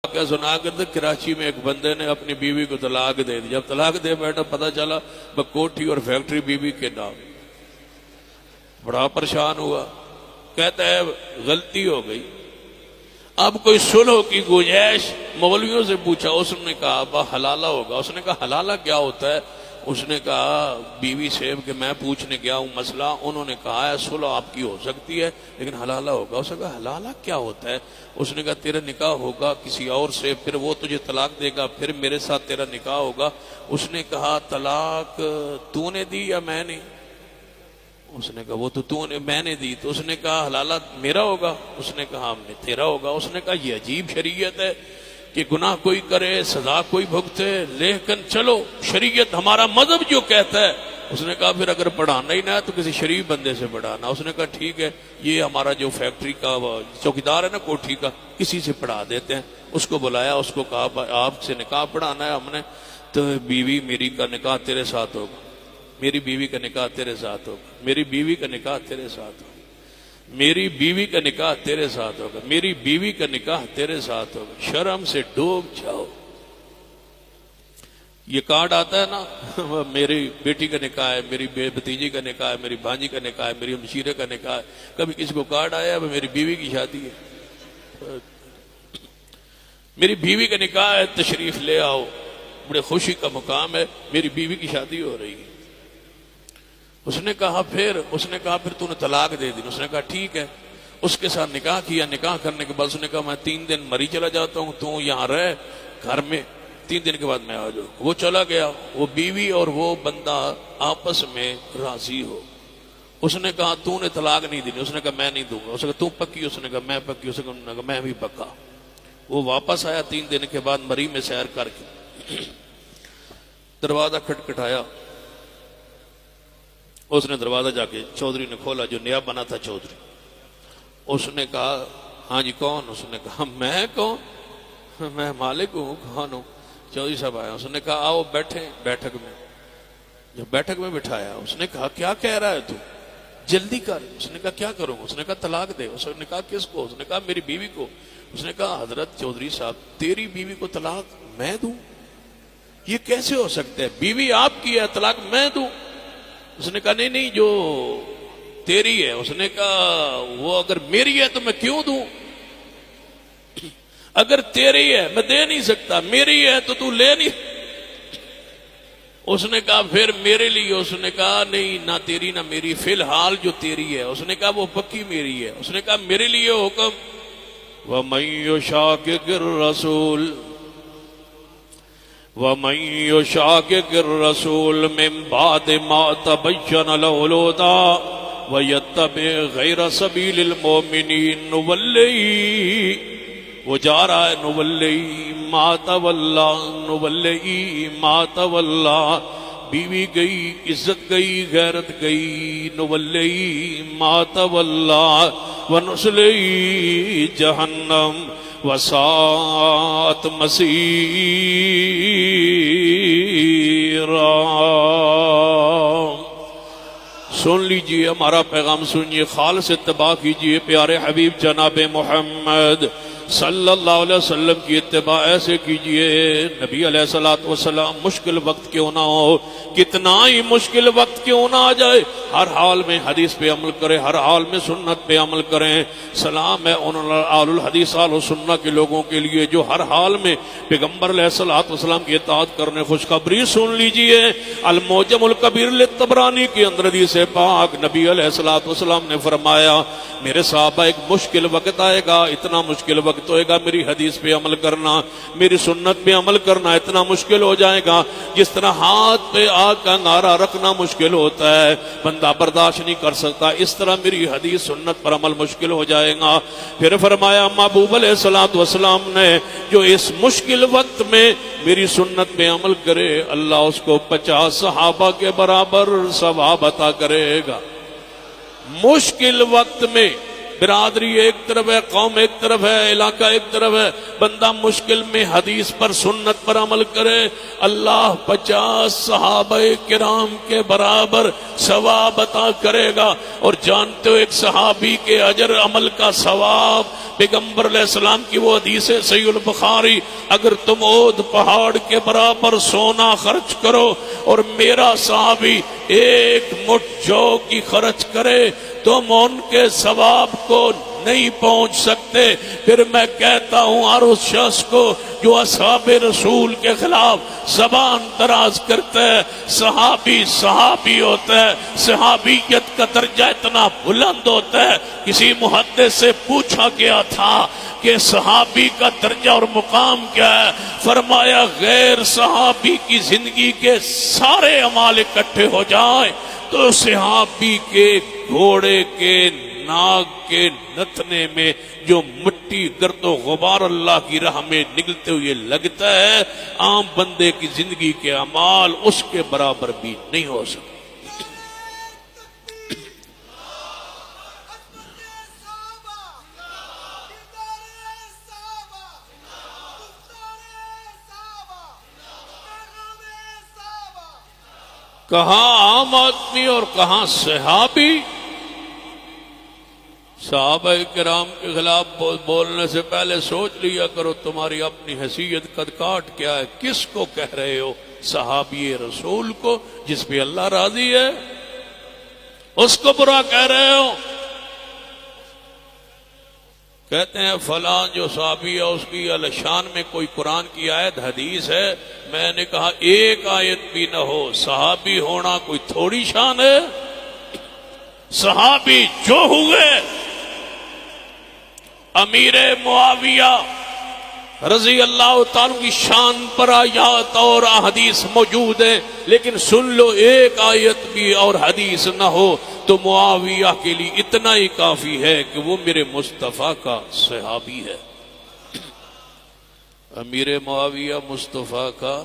کیا سنا کر تھے کراچی میں ایک بندے نے اپنی بیوی کو طلاق دے دی. جب طلاق دے بیٹھا پتہ چلا کوٹھی اور فیکٹری بیوی کے نام. بڑا پریشان ہوا, کہتا ہے غلطی ہو گئی. اب کوئی صلح کی گنجائش مولویوں سے پوچھا, اس نے کہا ابا حلالہ ہوگا. اس نے کہا حلالہ کیا ہوتا ہے؟ اس نے کہا بیوی سے کہ میں پوچھنے گیا ہوں مسئلہ, انہوں نے کہا ہے صلح آپ کی ہو سکتی ہے لیکن حلالہ ہوگا. اس نے کہا حلالہ کیا ہوتا ہے؟ اس نے کہا تیرا نکاح ہوگا کسی اور سے, پھر وہ تجھے طلاق دے گا, پھر میرے ساتھ تیرا نکاح ہوگا. اس نے کہا طلاق تو نے دی یا میں نے؟ اس نے کہا وہ تو نے میں نے دی. تو اس نے کہا حلالہ میرا ہوگا؟ اس نے کہا تیرا ہوگا. اس نے کہا یہ عجیب شریعت ہے کہ گناہ کوئی کرے سزا کوئی بھگتے, لیکن چلو شریعت ہمارا مذہب جو کہتا ہے. اس نے کہا پھر اگر پڑھانا ہی نہ ہے تو کسی شریف بندے سے پڑھانا. اس نے کہا ٹھیک ہے, یہ ہمارا جو فیکٹری کا چوکیدار ہے نا کوٹھی کا, کسی سے پڑھا دیتے ہیں. اس کو بلایا, اس کو کہا آپ سے نکاح پڑھانا ہے ہم نے, تو بیوی میری کا نکاح تیرے ساتھ ہوگا, میری بیوی کا نکاح تیرے ساتھ ہوگا, میری بیوی کا نکاح تیرے ساتھ ہوگا, میری بیوی کا نکاح تیرے ساتھ ہوگا, میری بیوی کا نکاح تیرے ساتھ ہوگا. شرم سے ڈوب جاؤ. یہ کارڈ آتا ہے نا, میری بیٹی کا نکاح ہے, میری بھتیجی کا نکاح ہے, میری بھانجی کا نکاح ہے, میری ہمشیرے کا نکاح ہے. کبھی کسی کو کارڈ آیا ہے میری بیوی کی شادی ہے, میری بیوی کا نکاح ہے, تشریف لے آؤ, بڑے خوشی کا مقام ہے, میری بیوی کی شادی ہو رہی ہے. اس نے کہا پھر تو نے طلاق دے دی. اس نے کہا ٹھیک ہے. اس کے ساتھ نکاح کیا. نکاح کرنے کے بعد اس نے کہا میں 3 دن مری چلا جاتا ہوں, تو یہاں رہ گھر میں, 3 دن کے بعد میں آ جاؤں. وہ چلا گیا. وہ بیوی اور وہ بندہ آپس میں راضی ہو. اس نے کہا تو نے طلاق نہیں دی. اس نے کہا میں نہیں دوں گا. اس نے کہا تو پکی؟ اس نے کہا میں پکی. اس نے کہا میں بھی پکا. وہ واپس آیا 3 دن کے بعد مری میں سیر کر کے, دروازہ کھٹکھٹایا. اس نے دروازہ جا کے چودھری نے کھولا, جو نیا بنا تھا چودھری. اس نے کہا ہاں جی کون؟ اس نے کہا میں کون, میں مالک ہوں. کون ہوں؟ چودھری صاحب آیا. اس نے کہا آؤ بیٹھے بیٹھک میں. جب بیٹھک میں بٹھایا, اس نے کہا کیا کہہ رہا ہے تو, جلدی کر. اس نے کہا کیا کروں؟ اس نے کہا طلاق دے. اس نے کہا کس کو؟ اس نے کہا میری بیوی کو. اس نے کہا حضرت چودھری صاحب تیری بیوی کو طلاق میں دوں؟ یہ کیسے ہو سکتا ہے؟ بیوی آپ کی ہے, طلاق میں دوں؟ اس نے کہا نہیں جو تیری ہے. اس نے کہا وہ اگر میری ہے تو میں کیوں دوں؟ اگر تیری ہے میں دے نہیں سکتا, میری ہے تو لے نہیں. اس نے کہا پھر میرے لیے. اس نے کہا نہیں نہ تیری نہ میری, فی الحال جو تیری ہے. اس نے کہا وہ پکی میری ہے. اس نے کہا میرے لیے حکم وَمَن يُشَاقِقِ الرَّسُولِ وَمَن يُشَاقِقِ الرَّسُولِ مِن بَعْدِ مَا تَبَيَّنَ لَهُ الْهُدَىٰ وَيَتَّبِعْ غَيْرَ سَبِيلِ الْمُؤْمِنِينَ نُوَلِّهِ, وہ جا رہا ہے نُوَلِّهِ مَا تَوَلَّىٰ, نُوَلِّهِ مَا تَوَلَّىٰ. بیوی گئی, عزت گئی, غیرت گئی. نُوَلِّهِ مَا تَوَلَّىٰ وَنُصْلِهِ جَهَنَّمَ وساعت مسیرا. سن لیجئے ہمارا پیغام, سنیے, خالص اتباع کیجئے پیارے حبیب جناب محمد صلی اللہ علیہ وسلم کی اتباع ایسے کیجئے. نبی علیہ الصلوۃ والسلام مشکل وقت کیوں نہ ہو, کتنا ہی مشکل وقت کیوں نہ آ جائے, ہر حال میں حدیث پہ عمل کریں, ہر حال میں سنت پہ عمل کریں. سلام ہے ان آل الحدیث آل السنہ کے لوگوں کے لیے جو ہر حال میں پیغمبر علیہ الصلوۃ والسلام کی اطاعت کرنے. خوشخبری سن لیجئے, المعجم الکبیر للطبرانی کے اندر حدیث پاک نبی علیہ الصلوۃ والسلام نے فرمایا میرے صحابہ ایک مشکل وقت آئے گا, اتنا مشکل وقت ہوئے گا میری حدیث پہ عمل کرنا, میری سنت پہ عمل کرنا اتنا مشکل ہو جائے گا جس طرح ہاتھ پہ آگ کا انگارہ رکھنا مشکل ہوتا ہے, بندہ برداشت نہیں کر سکتا, اس طرح میری حدیث سنت پر عمل مشکل ہو جائے گا. پھر فرمایا محبوب علیہ الصلوۃ والسلام نے جو اس مشکل وقت میں میری سنت پہ عمل کرے اللہ اس کو 50 صحابہ کے برابر ثواب عطا کرے گا. مشکل وقت میں برادری ایک طرف ہے, قوم ایک طرف ہے, علاقہ ایک طرف ہے, بندہ مشکل میں حدیث پر سنت پر عمل کرے اللہ 50 صحابہ کرام کے برابر ثواب عطا کرے گا. اور جانتے ہو ایک صحابی کے اجر عمل کا ثواب پیغمبر علیہ السلام کی وہ حدیث ہے صحیح البخاری، اگر تم اود پہاڑ کے برابر سونا خرچ کرو اور میرا صحابی ایک مٹھ جو کی خرچ کرے تم ان کے ثواب کو نہیں پہنچ سکتے۔ پھر میں کہتا ہوں ہر اس شخص کو جو اصحاب رسول کے خلاف زبان دراز کرتا ہے، صحابی صحابی ہوتا ہے، صحابیت کا درجہ اتنا بلند ہوتا ہے۔ کسی محدث سے پوچھا گیا تھا کہ صحابی کا درجہ اور مقام کیا ہے؟ فرمایا غیر صحابی کی زندگی کے سارے اعمال اکٹھے ہو جائیں تو صحابی کے گھوڑے کے ناگ کے نتنے میں جو مٹی گرد و غبار اللہ کی راہ میں نگلتے ہوئے لگتا ہے، عام بندے کی زندگی کے اعمال اس کے برابر بھی نہیں ہو سکتے۔ کہاں عام آدمی اور کہاں صحابی؟ صحابہ کرام کے خلاف بولنے سے پہلے سوچ لیا کرو تمہاری اپنی حیثیت قد کاٹ کیا ہے۔ کس کو کہہ رہے ہو؟ صحابی رسول کو جس پہ اللہ راضی ہے، اس کو برا کہہ رہے ہو؟ کہتے ہیں فلاں جو صحابی ہے اس کی شان میں کوئی قرآن کی آیت حدیث ہے۔ میں نے کہا ایک آیت بھی نہ ہو، صحابی ہونا کوئی تھوڑی شان ہے؟ صحابی جو ہوئے امیر معاویہ رضی اللہ تعالیٰ کی شان پر آیات اور احادیث موجود ہیں، لیکن سن لو ایک آیت بھی اور حدیث نہ ہو تو معاویہ کے لیے اتنا ہی کافی ہے کہ وہ میرے مصطفیٰ کا صحابی ہے۔ امیر معاویہ مصطفیٰ کا۔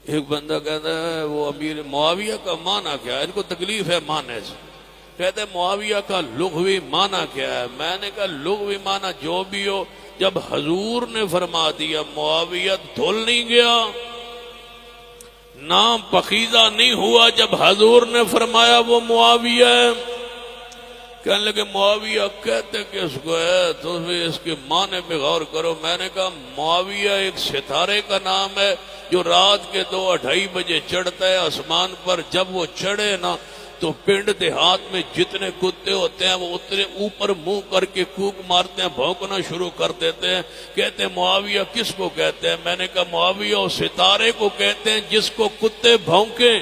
ایک بندہ کہتا ہے وہ امیر معاویہ کا معنی کیا ہے؟ ان کو تکلیف ہے معنی سے۔ کہتے ہیں معاویہ کا لغوی معنی کیا ہے؟ میں نے کہا لغوی معنی جو بھی ہو، جب حضور نے فرما دیا معاویہ دھل نہیں گیا، نام پخیزہ نہیں ہوا، جب حضور نے فرمایا وہ معاویہ ہے، کہنے لگے معاویہ کہتے کس کو ہے؟ تو اس کے معنی میں غور کرو۔ میں نے کہا معاویہ ایک ستارے کا نام ہے جو رات کے 2-2:30 بجے چڑھتا ہے آسمان پر۔ جب وہ چڑھے نا تو پنڈ دیہات میں جتنے کتے ہوتے ہیں وہ اتنے اوپر منہ کر کے کوک مارتے ہیں، بھونکنا شروع کر دیتے ہیں۔ کہتے ہیں معاویہ کس کو کہتے ہیں؟ میں نے کہا معاویہ اس ستارے کو کہتے ہیں جس کو کتے بھونکیں۔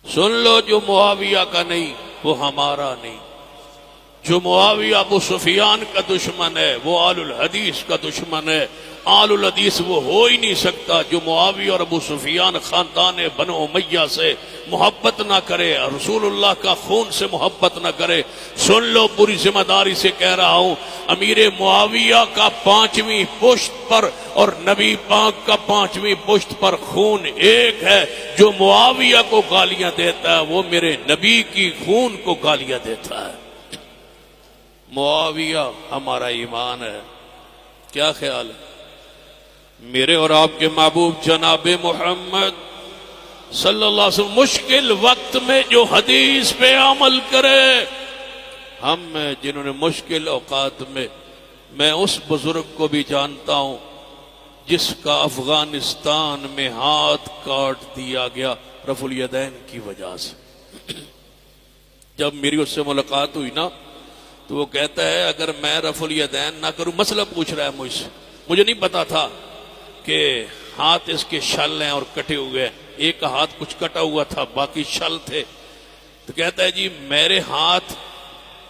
سن لو جو معاویہ کا نہیں وہ ہمارا نہیں۔ جو معاویہ ابو سفیان کا دشمن ہے وہ آل الحدیث کا دشمن ہے۔ آل الحدیث وہ ہو ہی نہیں سکتا جو معاویہ اور ابو سفیان خاندان بنو امیہ سے محبت نہ کرے، رسول اللہ کا خون سے محبت نہ کرے۔ سن لو پوری ذمہ داری سے کہہ رہا ہوں، امیر معاویہ کا 5ویں پشت پر اور نبی پاک کا 5ویں پشت پر خون ایک ہے۔ جو معاویہ کو گالیاں دیتا ہے وہ میرے نبی کی خون کو گالیاں دیتا ہے۔ معاویہ ہمارا ایمان ہے۔ کیا خیال ہے؟ میرے اور آپ کے محبوب جناب محمد صلی اللہ علیہ وسلم مشکل وقت میں جو حدیث پہ عمل کرے، ہم میں جنہوں نے مشکل اوقات میں اس بزرگ کو بھی جانتا ہوں جس کا افغانستان میں ہاتھ کاٹ دیا گیا رفع الیدین کی وجہ سے۔ جب میری اس سے ملاقات ہوئی نا تو وہ کہتا ہے اگر میں رفع الیدین نہ کروں، مسئلہ پوچھ رہا ہے مجھ سے، مجھے نہیں پتا تھا کہ ہاتھ اس کے شل ہیں اور کٹے ہوئے ہیں، ایک ہاتھ کچھ کٹا ہوا تھا باقی شل تھے۔ تو کہتا ہے جی میرے ہاتھ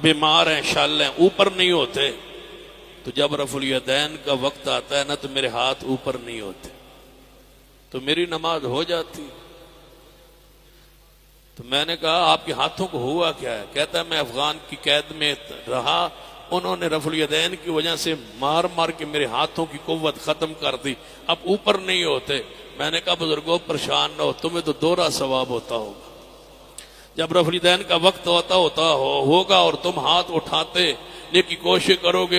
بیمار ہیں، شل ہیں، اوپر نہیں ہوتے، تو جب رفع الیدین کا وقت آتا ہے نا تو میرے ہاتھ اوپر نہیں ہوتے، تو میری نماز ہو جاتی۔ تو میں نے کہا آپ کے ہاتھوں کو ہوا کیا ہے؟ کہتا ہے میں افغان کی قید میں رہا، انہوں نے رفع الیدین کی وجہ سے مار مار کے میرے ہاتھوں کی قوت ختم کر دی، اب اوپر نہیں ہوتے۔ میں نے کہا بزرگوں پریشان نہ ہو، تمہیں تو 2 ثواب ہوتا ہوگا۔ جب رفع الیدین کا وقت ہوگا اور تم ہاتھ اٹھاتے نیکی کوشش کرو گے